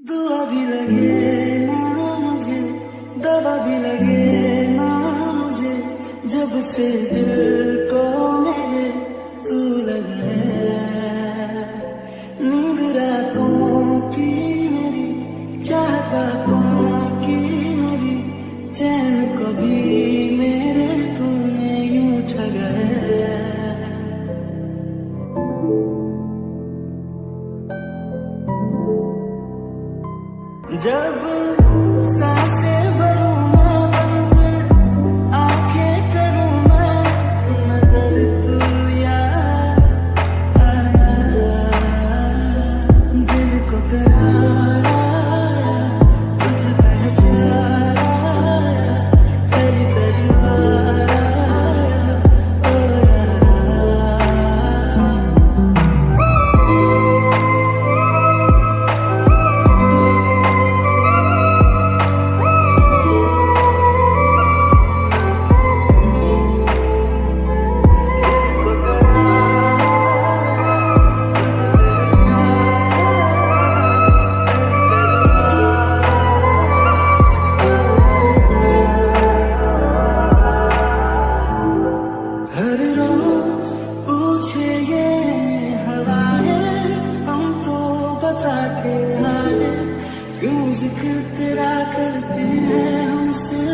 दुआ भी लगे ना मुझे, दवा भी लगे ना मुझे, जब से दिल को मेरे तू लगा है। नींद रातों की मेरी, चाहतों की मेरी, चैन को भी मेरे तूने यूं ठगा है। जब सांसें भरूं मैं बंद, आंखें करूं मैं नजर, तू यार आया, दिल को करार आया, तुझ पे प्यार आया, तेरी परिवार आया, ओ यार। हर रोज पूछे ये हवाएं, हम तो बता के आए, क्यों जिक्र तेरा करते हैं हमसे